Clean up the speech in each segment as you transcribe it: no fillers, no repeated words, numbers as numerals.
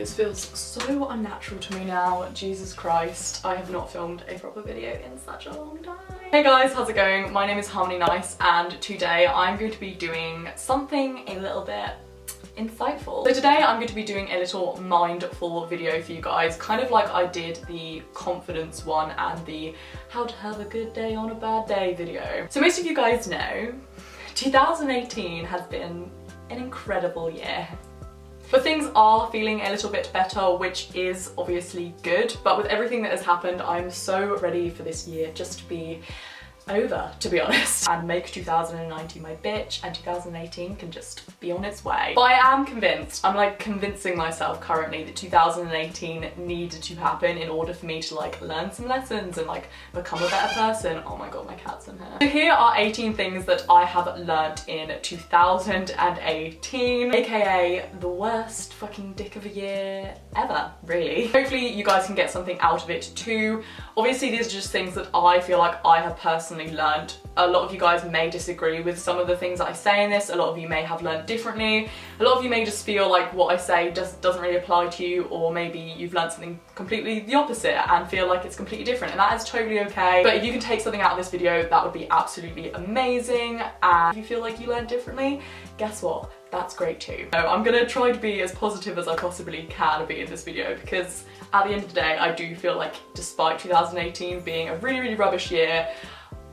this feels so unnatural to me now. Jesus Christ, I have not filmed a proper video in such a long time. Hey guys, how's it going? My name is Harmony Nice and today I'm going to be doing something a little bit insightful. So today I'm going to be doing a little mindful video for you guys, kind of like I did the confidence one and the how to have a good day on a bad day video. So most of you guys know 2018 has been an incredible year. But things are feeling a little bit better, which is obviously good. But with everything that has happened, I'm so ready for this year just to be over, to be honest, and make 2019 my bitch, and 2018 can just be on its way. But I am convinced, I'm like convincing myself currently that 2018 needed to happen in order for me to like learn some lessons and like become a better person. Oh my god, my cat's in here. So here are 18 things that I have learnt in 2018, aka the worst fucking dick of a year ever, really. Hopefully you guys can get something out of it too. Obviously these are just things that I feel like I have personally learned. A lot of you guys may disagree with some of the things that I say in this. A lot of you may have learned differently. A lot of you may just feel like what I say doesn't really apply to you, or maybe you've learned something completely the opposite and feel like it's completely different, and that is totally okay. But if you can take something out of this video, that would be absolutely amazing. And if you feel like you learned differently, guess what? That's great too. So I'm gonna try to be as positive as I possibly can be in this video, because at the end of the day, I do feel like despite 2018 being a really, really rubbish year,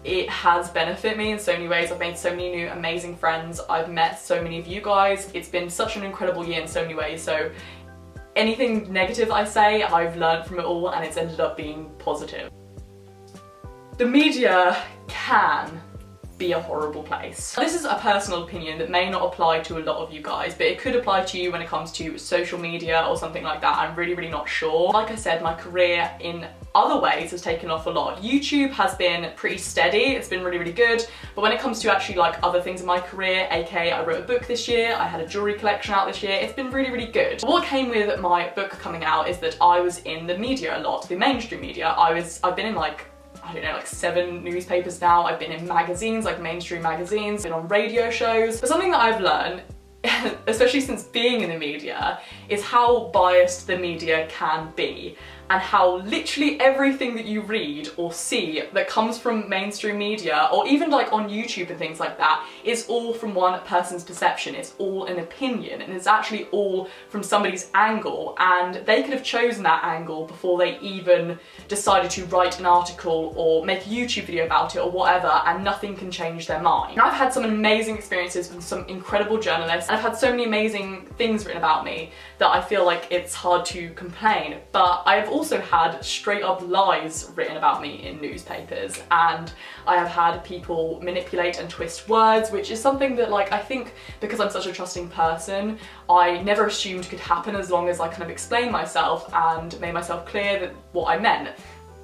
it has benefited me in so many ways. I've made so many new amazing friends. I've met so many of you guys. It's been such an incredible year in so many ways. So anything negative I say, I've learned from it all and it's ended up being positive. The media can be a horrible place. This is a personal opinion that may not apply to a lot of you guys, but it could apply to you when it comes to social media or something like that. I'm really, really not sure. Like I said, my career in other ways has taken off a lot. YouTube has been pretty steady, it's been really, really good, but when it comes to actually like other things in my career, aka I wrote a book this year, I had a jewellery collection out this year, it's been really, really good. But what came with my book coming out is that I was in the media a lot, the mainstream media. I've been in like, I don't know, like 7 newspapers now. I've been in magazines, like mainstream magazines, been on radio shows. But something that I've learned, especially since being in the media, is how biased the media can be, and how literally everything that you read or see that comes from mainstream media, or even like on YouTube and things like that, is all from one person's perception. It's all an opinion, and it's actually all from somebody's angle, and they could have chosen that angle before they even decided to write an article or make a YouTube video about it or whatever, and nothing can change their mind. And I've had some amazing experiences with some incredible journalists, and I've had so many amazing things written about me that I feel like it's hard to complain. But I've also had straight up lies written about me in newspapers, and I have had people manipulate and twist words, which is something that, like, I think because I'm such a trusting person, I never assumed could happen as long as I kind of explained myself and made myself clear that what I meant.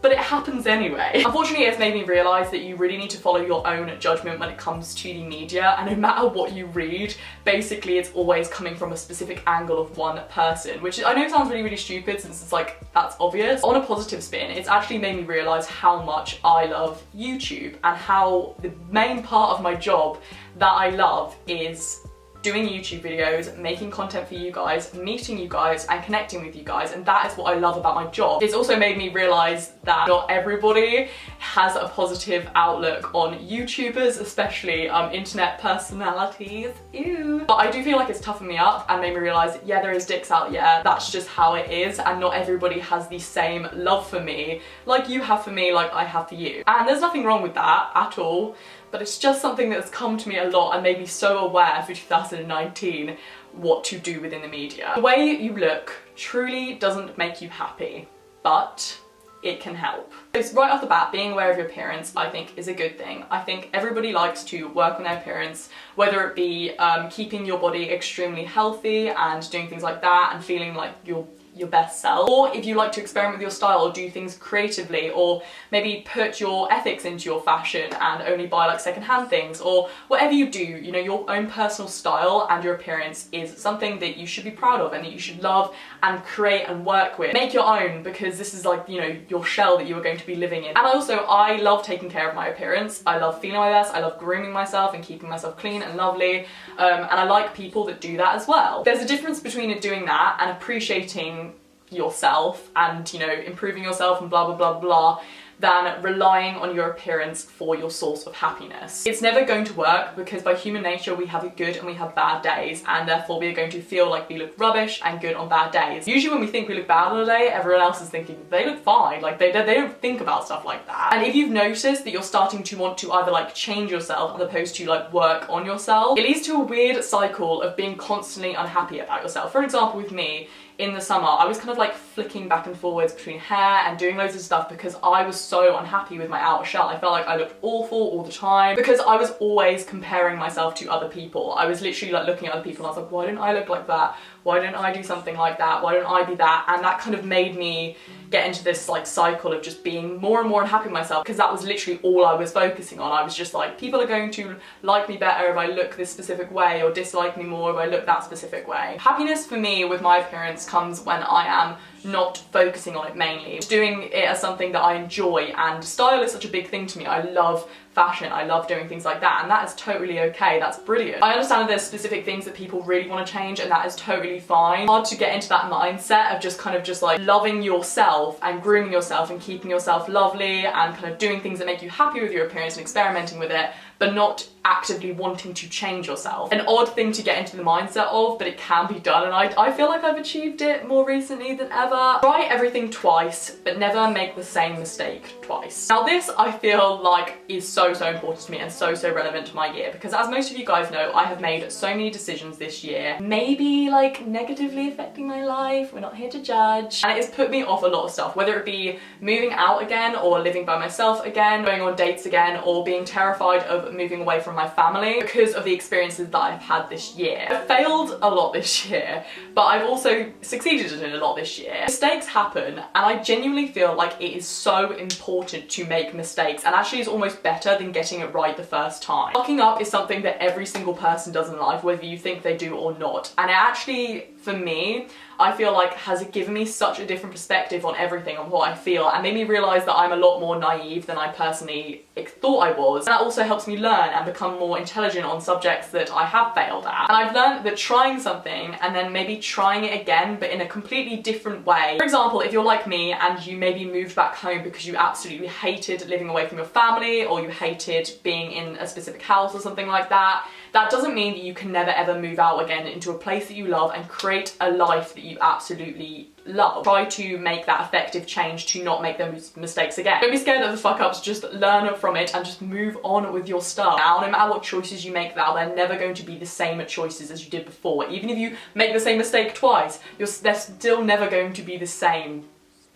But it happens anyway. Unfortunately, it's made me realise that you really need to follow your own judgment when it comes to the media, and no matter what you read, basically it's always coming from a specific angle of one person, which I know sounds really, really stupid since it's like, that's obvious. On a positive spin, it's actually made me realise how much I love YouTube, and how the main part of my job that I love is doing YouTube videos, making content for you guys, meeting you guys and connecting with you guys, and that is what I love about my job. It's also made me realise that not everybody has a positive outlook on YouTubers, especially internet personalities. Ew. But I do feel like it's toughened me up and made me realise, yeah, there is dicks out, yeah, that's just how it is, and not everybody has the same love for me like you have for me, like I have for you. And there's nothing wrong with that at all, but it's just something that's come to me a lot and made me so aware for 2019 what to do within the media. The way you look truly doesn't make you happy, but it can help. So right off the bat, being aware of your appearance, I think, is a good thing. I think everybody likes to work on their appearance, whether it be keeping your body extremely healthy and doing things like that and feeling like you're your best self, or if you like to experiment with your style or do things creatively, or maybe put your ethics into your fashion and only buy like secondhand things, or whatever you do, you know, your own personal style and your appearance is something that you should be proud of and that you should love and create and work with. Make your own, because this is like, you know, your shell that you are going to be living in. And I love taking care of my appearance. I love feeling my best. I love grooming myself and keeping myself clean and lovely. And I like people that do that as well. There's a difference between doing that and appreciating yourself and, you know, improving yourself and blah, blah, blah, blah, than relying on your appearance for your source of happiness. It's never going to work, because by human nature we have good and we have bad days, and therefore we are going to feel like we look rubbish and good on bad days. Usually when we think we look bad on a day, everyone else is thinking they look fine. Like they don't think about stuff like that. And if you've noticed that you're starting to want to either like change yourself as opposed to like work on yourself, it leads to a weird cycle of being constantly unhappy about yourself. For example, with me, in the summer, I was kind of like flicking back and forwards between hair and doing loads of stuff because I was so unhappy with my outer shell. I felt like I looked awful all the time because I was always comparing myself to other people. I was literally like looking at other people and I was like, why don't I look like that? Why don't I do something like that? Why don't I be that? And that kind of made me get into this like cycle of just being more and more unhappy with myself, because that was literally all I was focusing on. I was just like, people are going to like me better if I look this specific way, or dislike me more if I look that specific way. Happiness for me with my appearance comes when I am not focusing on it mainly, doing it as something that I enjoy. And style is such a big thing to me. I love fashion, I love doing things like that, and that is totally okay. That's brilliant. I understand that there's specific things that people really want to change, and that is totally fine. It's hard to get into that mindset of just kind of just like loving yourself and grooming yourself and keeping yourself lovely and kind of doing things that make you happy with your appearance and experimenting with it, but not actively wanting to change yourself. An odd thing to get into the mindset of, but it can be done, and I feel like I've achieved it more recently than ever. Try everything twice, but never make the same mistake twice. Now this, I feel like, is so important to me and so relevant to my year, because as most of you guys know, I have made so many decisions this year, maybe like negatively affecting my life. We're not here to judge. And it has put me off a lot of stuff, whether it be moving out again, or living by myself again, going on dates again, or being terrified of moving away from my family because of the experiences that I've had this year. I've failed a lot this year, but I've also succeeded in a lot this year. Mistakes happen, and I genuinely feel like it is so important to make mistakes, and actually is almost better than getting it right the first time. Fucking up is something that every single person does in life, whether you think they do or not. And it actually, for me, I feel like has given me such a different perspective on everything, on what I feel, and made me realise that I'm a lot more naive than I personally thought I was. And that also helps me learn and become more intelligent on subjects that I have failed at. And I've learned that trying something and then maybe trying it again, but in a completely different way. For example, if you're like me and you maybe moved back home because you absolutely hated living away from your family, or you hated being in a specific house or something like that, that doesn't mean that you can never ever move out again into a place that you love and create a life that you absolutely love. Try to make that effective change to not make those mistakes again. Don't be scared of the fuck ups, just learn from it and just move on with your stuff. Now, no matter what choices you make now, they're never going to be the same choices as you did before. Even if you make the same mistake twice, they're still never going to be the same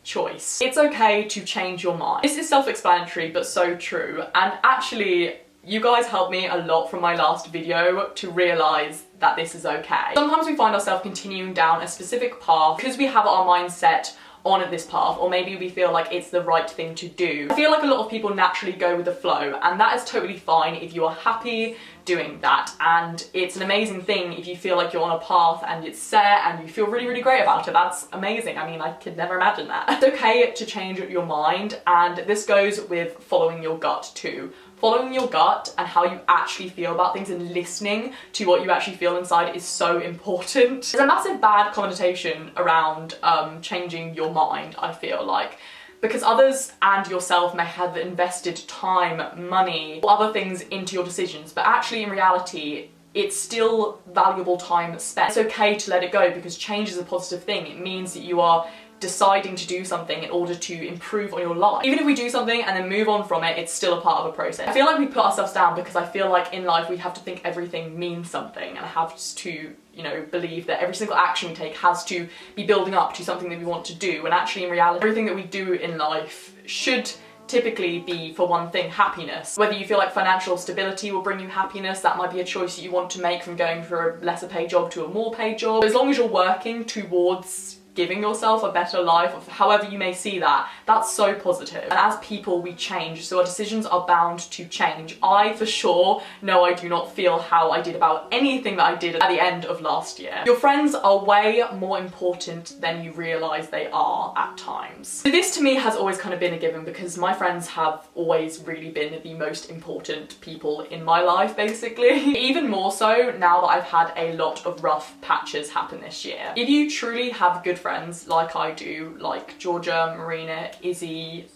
choice. It's okay to change your mind. This is self-explanatory, but so true. And actually, you guys helped me a lot from my last video to realise that this is okay. Sometimes we find ourselves continuing down a specific path because we have our mindset on this path, or maybe we feel like it's the right thing to do. I feel like a lot of people naturally go with the flow, and that is totally fine if you are happy doing that, and it's an amazing thing if you feel like you're on a path and it's set and you feel really great about it. That's amazing. I mean, I could never imagine that. It's okay to change your mind, and this goes with following your gut too. Following your gut and how you actually feel about things and listening to what you actually feel inside is so important. There's a massive bad connotation around changing your mind, I feel like, because others and yourself may have invested time, money, or other things into your decisions, but actually in reality, it's still valuable time spent. It's okay to let it go, because change is a positive thing. It means that you are deciding to do something in order to improve on your life. Even if we do something and then move on from it, it's still a part of a process. I feel like we put ourselves down because I feel like in life we have to think everything means something, and have to, you know, believe that every single action we take has to be building up to something that we want to do, when actually in reality everything that we do in life should typically be for one thing: happiness. Whether you feel like financial stability will bring you happiness, that might be a choice that you want to make from going for a lesser paid job to a more paid job. As long as you're working towards giving yourself a better life, or however you may see that, that's so positive. And as people, we change, so our decisions are bound to change. I, for sure, know I do not feel how I did about anything that I did at the end of last year. Your friends are way more important than you realise they are at times. So this to me has always kind of been a given, because my friends have always really been the most important people in my life, basically. Even more so now that I've had a lot of rough patches happen this year. If you truly have good friends like I do, like Georgia, Marina, Izzy,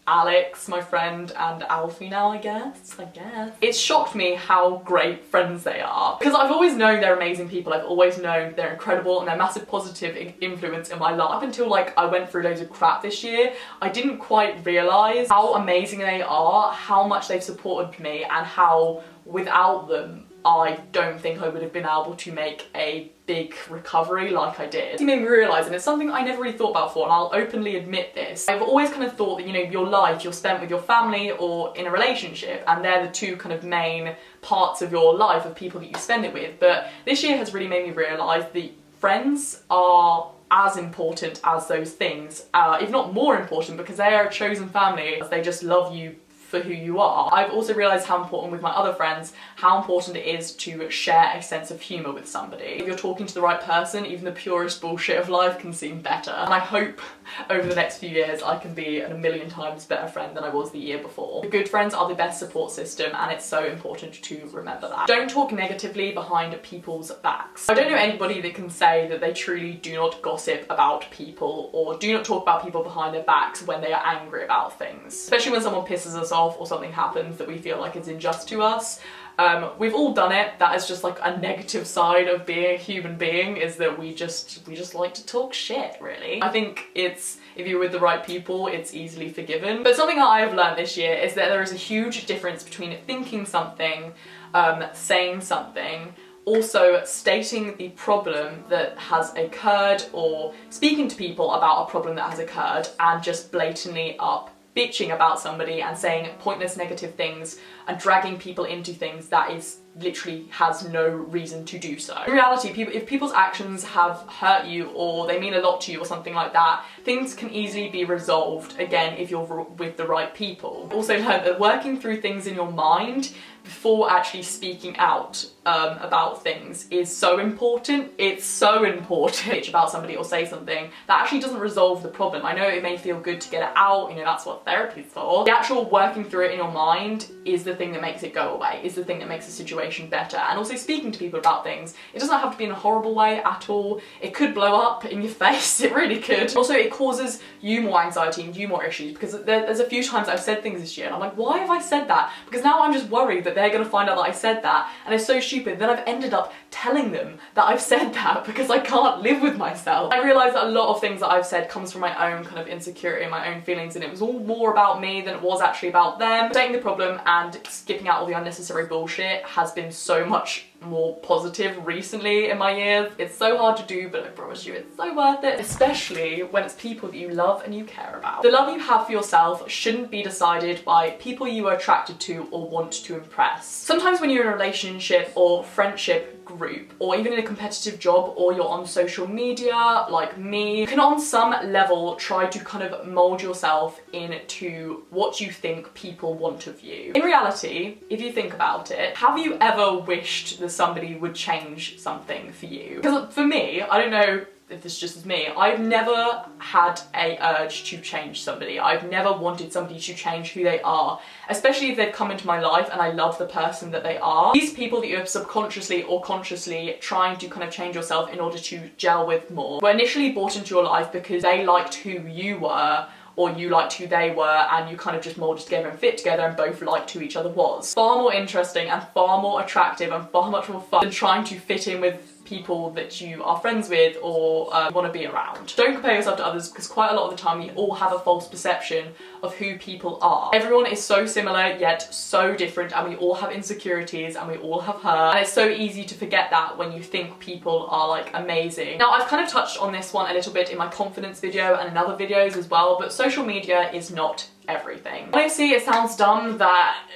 Alex, my friend, and Alfie now, I guess. It's shocked me how great friends they are. Because I've always known they're amazing people, I've always known they're incredible and they're a massive positive influence in my life. Up until like I went through loads of crap this year, I didn't quite realise how amazing they are, how much they've supported me, and how without them, I don't think I would have been able to make a big recovery like I did. It made me realise, and it's something I never really thought about before, and I'll openly admit this, I've always kind of thought that, you know, your life you're spent with your family or in a relationship, and they're the two kind of main parts of your life, of people that you spend it with. But this year has really made me realise that friends are as important as those things, if not more important, because they are a chosen family. They just love you for who you are. I've also realised how important, with my other friends, how important it is to share a sense of humour with somebody. If you're talking to the right person, even the purest bullshit of life can seem better. And I hope over the next few years I can be a million times better friend than I was the year before. The good friends are the best support system, and it's so important to remember that. Don't talk negatively behind people's backs. I don't know anybody that can say that they truly do not gossip about people or do not talk about people behind their backs when they are angry about things. Especially when someone pisses us off or something happens that we feel like is unjust to us. We've all done it. That is just like a negative side of being a human being, is that we just like to talk shit, really. I think it's, if you're with the right people, it's easily forgiven. But something that I have learned this year is that there is a huge difference between thinking something, saying something, also stating the problem that has occurred, or speaking to people about a problem that has occurred, and just blatantly bitching about somebody and saying pointless negative things and dragging people into things that is literally has no reason to do so. In reality, if people's actions have hurt you or they mean a lot to you or something like that, things can easily be resolved, again, if you're with the right people. Also learned that working through things in your mind before actually speaking out about things is so important. It's so important. Bitch about somebody or say something that actually doesn't resolve the problem. I know it may feel good to get it out, you know, that's what therapy's for. The actual working through it in your mind is the thing that makes it go away, is the thing that makes the situation better. And also speaking to people about things, it doesn't have to be in a horrible way at all. It could blow up in your face, it really could. Also, it causes you more anxiety and you more issues, because there's a few times I've said things this year and I'm like, why have I said that? Because now I'm just worried that they're gonna find out that I said that, and it's so stupid. Then I've ended up telling them that I've said that because I can't live with myself. I realised that a lot of things that I've said comes from my own kind of insecurity and my own feelings, and it was all more about me than it was actually about them. Stating the problem and skipping out all the unnecessary bullshit has been so much more positive recently in my years. It's so hard to do, but I promise you it's so worth it, especially when it's people that you love and you care about. The love you have for yourself shouldn't be decided by people you are attracted to or want to impress. Sometimes when you're in a relationship or friendship group, or even in a competitive job, or you're on social media like me, you can on some level try to kind of mold yourself into what you think people want of you. In reality, if you think about it, have you ever wished that somebody would change something for you? Because for me, I don't know if this just is me, I've never had a urge to change somebody. I've never wanted somebody to change who they are, especially if they've come into my life and I love the person that they are. These people that you're subconsciously or consciously trying to kind of change yourself in order to gel with more were initially brought into your life because they liked who you were, or you liked who they were, and you kind of just molded together and fit together and both liked who each other was. Far more interesting and far more attractive and far much more fun than trying to fit in with people that you are friends with or want to be around. Don't compare yourself to others, because quite a lot of the time we all have a false perception of who people are. Everyone is so similar yet so different, and we all have insecurities and we all have hurt, and it's so easy to forget that when you think people are like amazing. Now, I've kind of touched on this one a little bit in my confidence video and in other videos as well, but social media is not everything. Honestly, it sounds dumb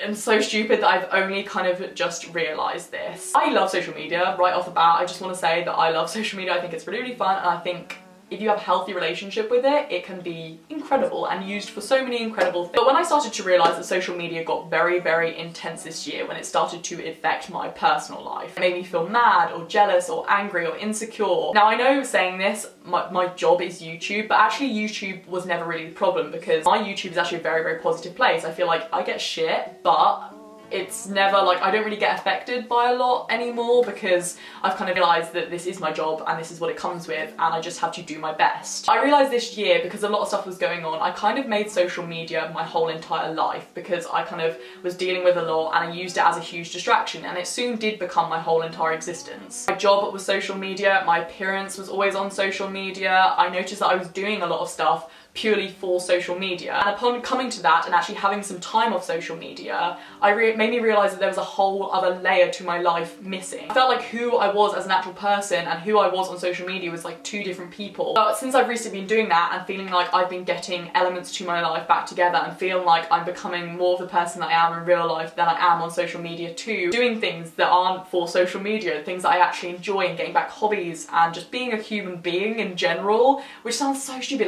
and so stupid that I've only kind of just realised this. I love social media right off the bat. I just want to say that I love social media. I think it's really, really fun, and I think if you have a healthy relationship with it, it can be incredible and used for so many incredible things. But when I started to realise that social media got very, very intense this year, when it started to affect my personal life, it made me feel mad or jealous or angry or insecure. Now I know saying this, my job is YouTube, but actually YouTube was never really the problem, because my YouTube is actually a very, very positive place. I feel like I get shit, but it's never like, I don't really get affected by a lot anymore, because I've kind of realised that this is my job and this is what it comes with, and I just have to do my best. I realised this year, because a lot of stuff was going on, I kind of made social media my whole entire life, because I kind of was dealing with a lot and I used it as a huge distraction, and it soon did become my whole entire existence. My job was social media, my appearance was always on social media. I noticed that I was doing a lot of stuff purely for social media, and upon coming to that and actually having some time off social media, it made me realise that there was a whole other layer to my life missing. I felt like who I was as an actual person and who I was on social media was like two different people. But since I've recently been doing that and feeling like I've been getting elements to my life back together and feeling like I'm becoming more of the person I am in real life than I am on social media too, doing things that aren't for social media, things that I actually enjoy, and getting back hobbies and just being a human being in general, which sounds so stupid,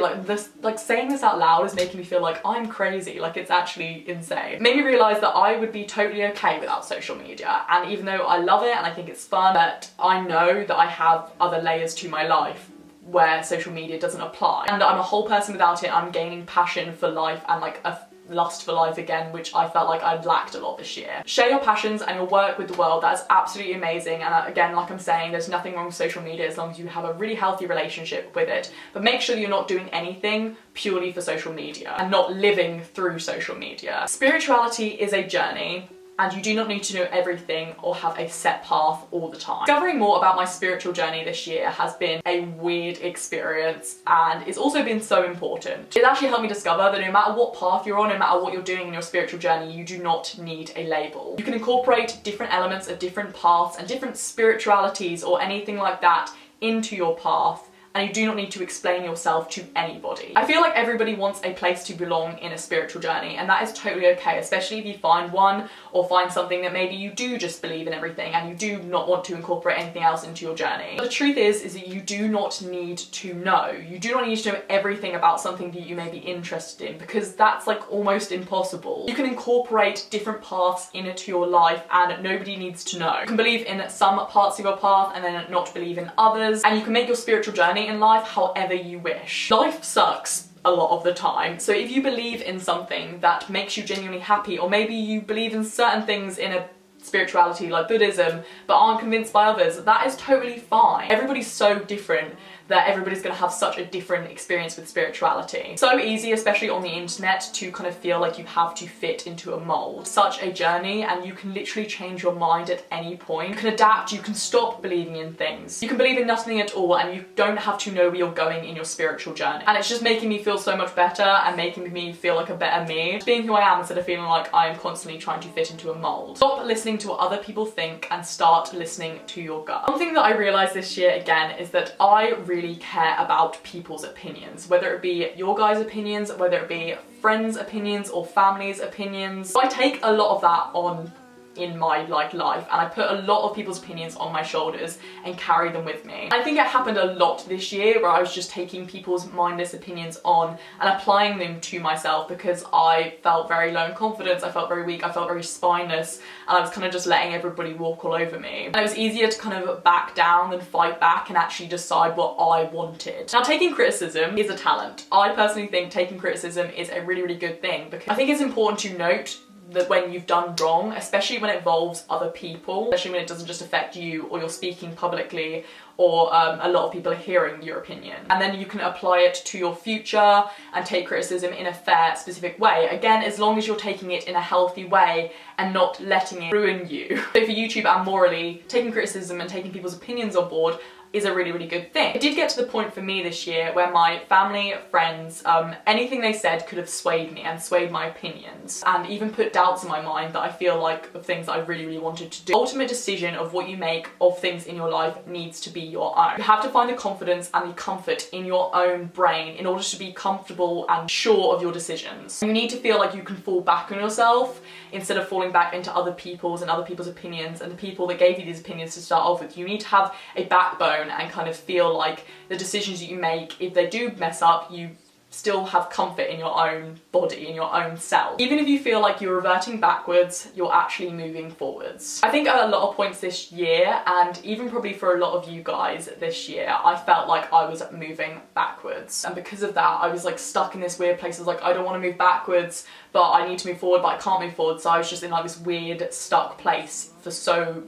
like saying this out loud is making me feel like I'm crazy, like it's actually insane. It made me realise that I would be totally okay without social media, and even though I love it and I think it's fun, but I know that I have other layers to my life where social media doesn't apply, and I'm a whole person without it. I'm gaining passion for life and like a lust for life again, which I felt like I'd lacked a lot this year. Share your passions and your work with the world. That is absolutely amazing, and again, like I'm saying, there's nothing wrong with social media as long as you have a really healthy relationship with it, but make sure you're not doing anything purely for social media and not living through social media. Spirituality is a journey, and you do not need to know everything or have a set path all the time. Discovering more about my spiritual journey this year has been a weird experience, and it's also been so important. It actually helped me discover that no matter what path you're on, no matter what you're doing in your spiritual journey, you do not need a label. You can incorporate different elements of different paths and different spiritualities or anything like that into your path, and you do not need to explain yourself to anybody. I feel like everybody wants a place to belong in a spiritual journey, and that is totally okay, especially if you find one or find something that maybe you do just believe in everything and you do not want to incorporate anything else into your journey. But the truth is that you do not need to know. You do not need to know everything about something that you may be interested in, because that's like almost impossible. You can incorporate different paths into your life and nobody needs to know. You can believe in some parts of your path and then not believe in others, and you can make your spiritual journey in life however you wish. Life sucks a lot of the time, so if you believe in something that makes you genuinely happy, or maybe you believe in certain things in a spirituality like Buddhism but aren't convinced by others, that is totally fine. Everybody's so different that everybody's gonna have such a different experience with spirituality. So easy, especially on the internet, to kind of feel like you have to fit into a mold. Such a journey, and you can literally change your mind at any point. You can adapt, you can stop believing in things. You can believe in nothing at all, and you don't have to know where you're going in your spiritual journey. And it's just making me feel so much better and making me feel like a better me. Just being who I am instead of feeling like I am constantly trying to fit into a mold. Stop listening to what other people think and start listening to your gut. One thing that I realised this year again is that I really care about people's opinions, whether it be your guys' opinions, whether it be friends' opinions or family's opinions. So I take a lot of that on in my life, and I put a lot of people's opinions on my shoulders and carry them with me. I think it happened a lot this year where I was just taking people's mindless opinions on and applying them to myself, because I felt very low in confidence, I felt very weak, I felt very spineless, and I was kind of just letting everybody walk all over me. And it was easier to kind of back down than fight back and actually decide what I wanted. Now, taking criticism is a talent. I personally think taking criticism is a really, really good thing, because I think it's important to note that when you've done wrong, especially when it involves other people, especially when it doesn't just affect you or you're speaking publicly or a lot of people are hearing your opinion. And then you can apply it to your future and take criticism in a fair, specific way. Again, as long as you're taking it in a healthy way and not letting it ruin you. So for YouTube and morally, taking criticism and taking people's opinions on board is a really, really good thing. It did get to the point for me this year where my family, friends, anything they said could have swayed me and swayed my opinions and even put doubts in my mind that I feel like of things that I really, really wanted to do. The ultimate decision of what you make of things in your life needs to be your own. You have to find the confidence and the comfort in your own brain in order to be comfortable and sure of your decisions. You need to feel like you can fall back on yourself instead of falling back into other people's opinions and the people that gave you these opinions to start off with. You need to have a backbone and kind of feel like the decisions that you make, if they do mess up, you still have comfort in your own body, in your own self. Even if you feel like you're reverting backwards, you're actually moving forwards. I think at a lot of points this year, and even probably for a lot of you guys this year, I felt like I was moving backwards. And because of that, I was like stuck in this weird place. I was like, I don't want to move backwards, but I need to move forward, but I can't move forward. So I was just in like this weird stuck place for so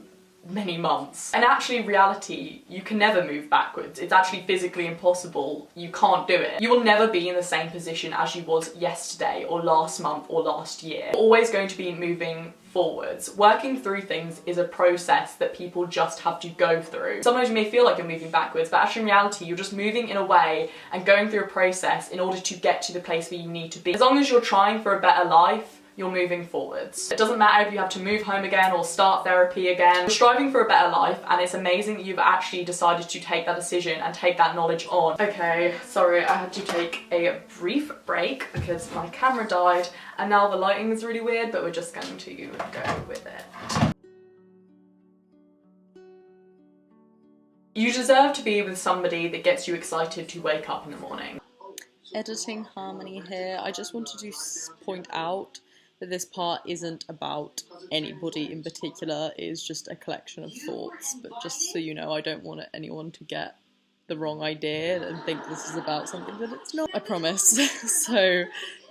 many months. And actually, reality, you can never move backwards. It's actually physically impossible. You can't do it. You will never be in the same position as you was yesterday or last month or last year. You're always going to be moving forwards. Working through things is a process that people just have to go through. Sometimes you may feel like you're moving backwards, but actually in reality, you're just moving in a way and going through a process in order to get to the place where you need to be. As long as you're trying for a better life, you're moving forwards. It doesn't matter if you have to move home again or start therapy again. You're striving for a better life, and it's amazing that you've actually decided to take that decision and take that knowledge on. Okay, sorry, I had to take a brief break because my camera died, and now the lighting is really weird, but we're just going to go with it. You deserve to be with somebody that gets you excited to wake up in the morning. Editing harmony here. I just wanted to point out that this part isn't about anybody in particular, it is just a collection of thoughts, but just so you know, I don't want anyone to get the wrong idea and think this is about something that it's not, I promise. So,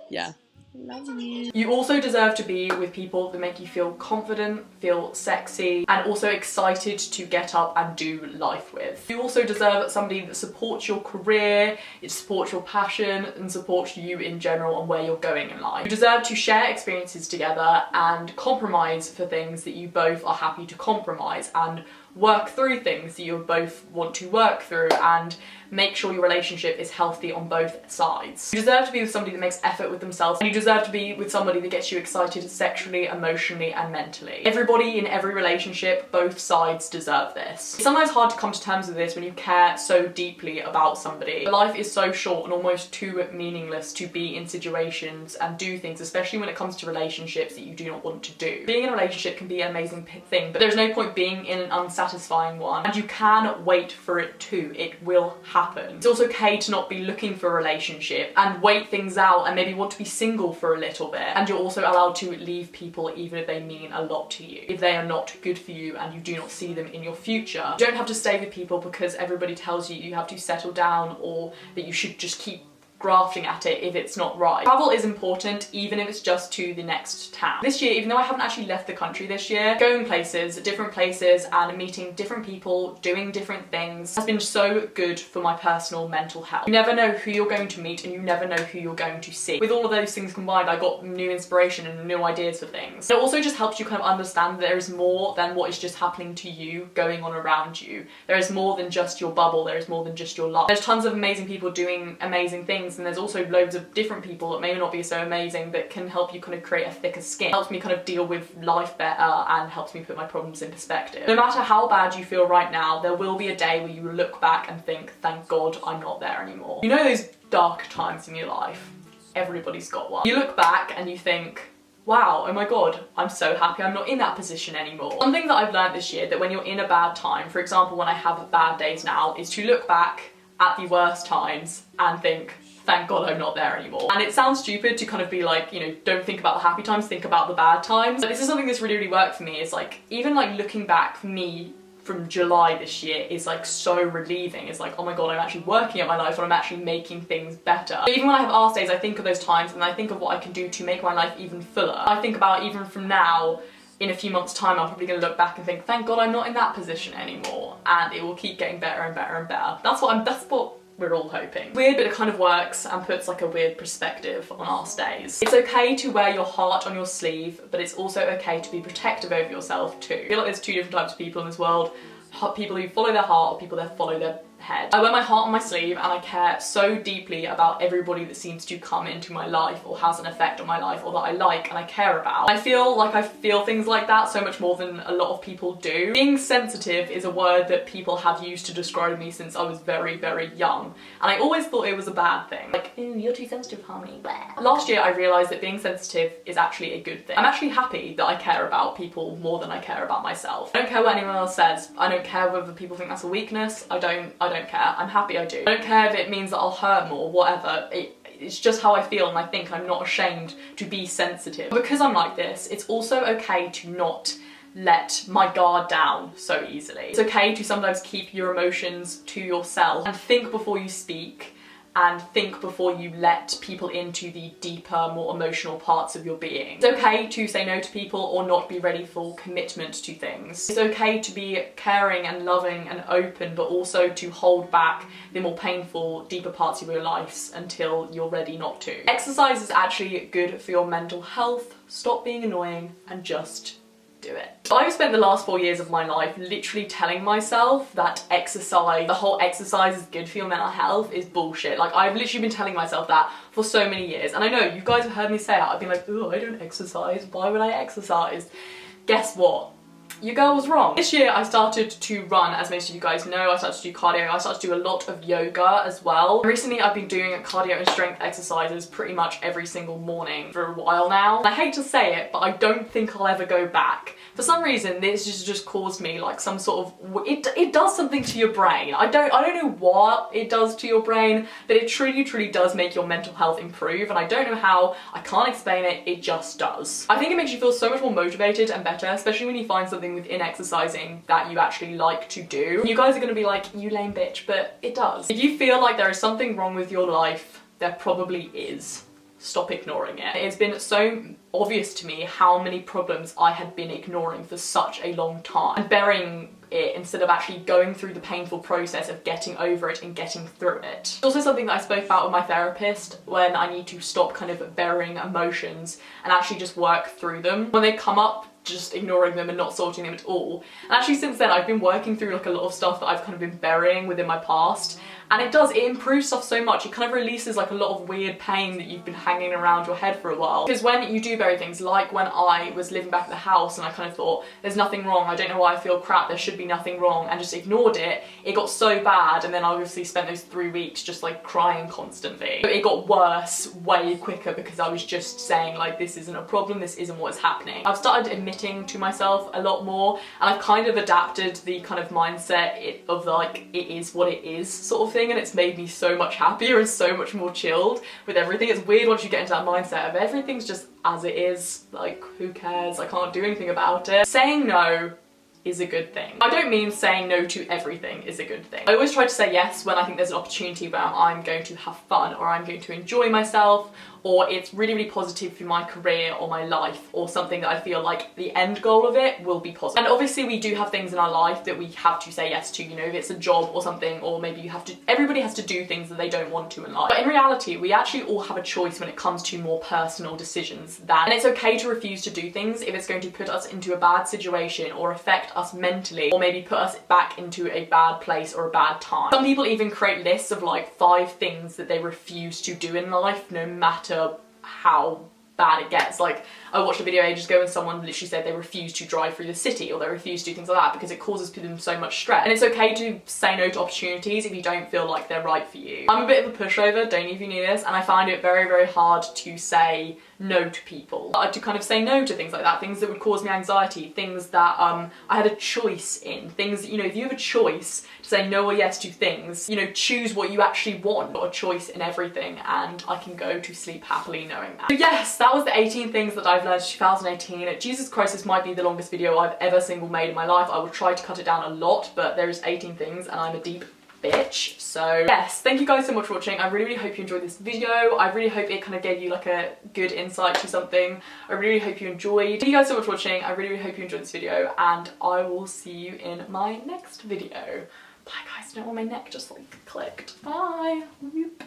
yeah. Love you. You also deserve to be with people that make you feel confident, feel sexy, and also excited to get up and do life with. You also deserve somebody that supports your career, it supports your passion, and supports you in general and where you're going in life. You deserve to share experiences together and compromise for things that you both are happy to compromise, and work through things that you both want to work through, and make sure your relationship is healthy on both sides. You deserve to be with somebody that makes effort with themselves, and you deserve to be with somebody that gets you excited sexually, emotionally, and mentally. Everybody in every relationship, both sides deserve this. It's sometimes hard to come to terms with this when you care so deeply about somebody. Life is so short and almost too meaningless to be in situations and do things, especially when it comes to relationships that you do not want to do. Being in a relationship can be an amazing thing, but there's no point being in an unsatisfying one, and you can wait for it to. It will happen. It's also okay to not be looking for a relationship and wait things out and maybe want to be single for a little bit. And you're also allowed to leave people even if they mean a lot to you, if they are not good for you and you do not see them in your future. You don't have to stay with people because everybody tells you you have to settle down or that you should just keep grafting at it if it's not right. Travel is important, even if it's just to the next town. This year, even though I haven't actually left the country this year, going places, different places, and meeting different people, doing different things has been so good for my personal mental health. You never know who you're going to meet and you never know who you're going to see. With all of those things combined, I got new inspiration and new ideas for things. It also just helps you kind of understand that there is more than what is just happening to you going on around you. There is more than just your bubble, there is more than just your life. There's tons of amazing people doing amazing things, and there's also loads of different people that may not be so amazing that can help you kind of create a thicker skin. It helps me kind of deal with life better and helps me put my problems in perspective. No matter how bad you feel right now, there will be a day where you look back and think, thank God I'm not there anymore. You know those dark times in your life? Everybody's got one. You look back and you think, wow, oh my God, I'm so happy I'm not in that position anymore. One thing that I've learned this year, that when you're in a bad time, for example, when I have bad days now, is to look back at the worst times and think, thank God I'm not there anymore. And it sounds stupid to kind of be like, you know, don't think about the happy times, think about the bad times. But this is something that's really, really worked for me. It's like, even like looking back for me from July this year is like so relieving. It's like, oh my God, I'm actually working at my life and I'm actually making things better. But even when I have arse days, I think of those times and I think of what I can do to make my life even fuller. I think about even from now, in a few months' time, I'm probably gonna look back and think, thank God I'm not in that position anymore. And it will keep getting better and better and better. That's what We're all hoping. Weird, but it kind of works and puts like a weird perspective on our stays. It's okay to wear your heart on your sleeve, but it's also okay to be protective over yourself too. I feel like there's two different types of people in this world. People who follow their heart or people that follow their head. I wear my heart on my sleeve and I care so deeply about everybody that seems to come into my life or has an effect on my life or that I like and I care about. I feel like I feel things like that so much more than a lot of people do. Being sensitive is a word that people have used to describe me since I was very, very young. And I always thought it was a bad thing. Like, ooh, you're too sensitive, Harmony. Last year I realised that being sensitive is actually a good thing. I'm actually happy that I care about people more than I care about myself. I don't care what anyone else says. I don't care whether people think that's a weakness. I don't care. I'm happy I do. I don't care if it means that I'll hurt more, whatever. It's just how I feel, and I think I'm not ashamed to be sensitive. Because I'm like this, it's also okay to not let my guard down so easily. It's okay to sometimes keep your emotions to yourself and think before you speak, and think before you let people into the deeper, more emotional parts of your being. It's okay to say no to people or not be ready for commitment to things. It's okay to be caring and loving and open, but also to hold back the more painful, deeper parts of your lives until you're ready not to. Exercise is actually good for your mental health. Stop being annoying and just do it. I've spent the last 4 years of my life literally telling myself that the whole exercise is good for your mental health is bullshit. Like, I've literally been telling myself that for so many years. And I know you guys have heard me say that. I've been like, oh, I don't exercise. Why would I exercise? Guess what? Your girl was wrong. This year I started to run, as most of you guys know. I started to do cardio. I started to do a lot of yoga as well. Recently I've been doing cardio and strength exercises pretty much every single morning for a while now. I hate to say it, but I don't think I'll ever go back. For some reason this just caused me like some sort of, it does something to your brain. I don't know what it does to your brain, but it truly does make your mental health improve, and I don't know how. I can't explain it, it just does. I think it makes you feel so much more motivated and better, especially when you find something within exercising that you actually like to do. You guys are gonna be like, you lame bitch, but it does. If you feel like there is something wrong with your life, there probably is. Stop ignoring it. It's been so obvious to me how many problems I had been ignoring for such a long time and burying it instead of actually going through the painful process of getting over it and getting through it. It's also something that I spoke about with my therapist, when I need to stop kind of burying emotions and actually just work through them. When they come up, just ignoring them and not sorting them at all. And actually since then I've been working through like a lot of stuff that I've kind of been burying within my past, and it improves stuff so much. It kind of releases like a lot of weird pain that you've been hanging around your head for a while. Because when you do bury things, like when I was living back at the house and I kind of thought, there's nothing wrong, I don't know why I feel crap, there should be nothing wrong, and just ignored it, it got so bad, and then I obviously spent those 3 weeks just like crying constantly. It got worse way quicker because I was just saying like, this isn't a problem, this isn't what is happening. I've started admitting to myself a lot more, and I've kind of adapted the kind of mindset of like, it is what it is sort of thing, and it's made me so much happier and so much more chilled with everything. It's weird once you get into that mindset of everything's just as it is, like who cares, I can't do anything about it. Saying no is a good thing. I don't mean saying no to everything is a good thing. I always try to say yes when I think there's an opportunity where I'm going to have fun or I'm going to enjoy myself, or it's really positive for my career or my life, or something that I feel like the end goal of it will be positive. And obviously we do have things in our life that we have to say yes to, you know, if it's a job or something, or maybe you have to, everybody has to do things that they don't want to in life. But in reality, we actually all have a choice when it comes to more personal decisions and it's okay to refuse to do things if it's going to put us into a bad situation or affect us mentally, or maybe put us back into a bad place or a bad time. Some people even create lists of like 5 things that they refuse to do in life, no matter how bad it gets. Like, I watched a video ages ago and someone literally said they refuse to drive through the city, or they refuse to do things like that because it causes them so much stress. And it's okay to say no to opportunities if you don't feel like they're right for you. I'm a bit of a pushover, don't know if you knew this, and I find it very hard to say no to people. To kind of say no to things like that, things that would cause me anxiety, things that I had a choice in, things that, you know, if you have a choice to say no or yes to things, you know, choose what you actually want. I've got a choice in everything, and I can go to sleep happily knowing that. So yes, that was the 18 things that I've learned in 2018. Jesus Christ, this might be the longest video I've ever made in my life. I will try to cut it down a lot, but there is 18 things and I'm a deep bitch. So yes, thank you guys so much for watching. I really hope you enjoyed this video. I really hope it kind of gave you like a good insight to something. I really hope you enjoyed. Thank you guys so much for watching. I really hope you enjoyed this video, and I will see you in my next video. Bye guys, I don't know why my neck just like clicked. Bye. Whoop.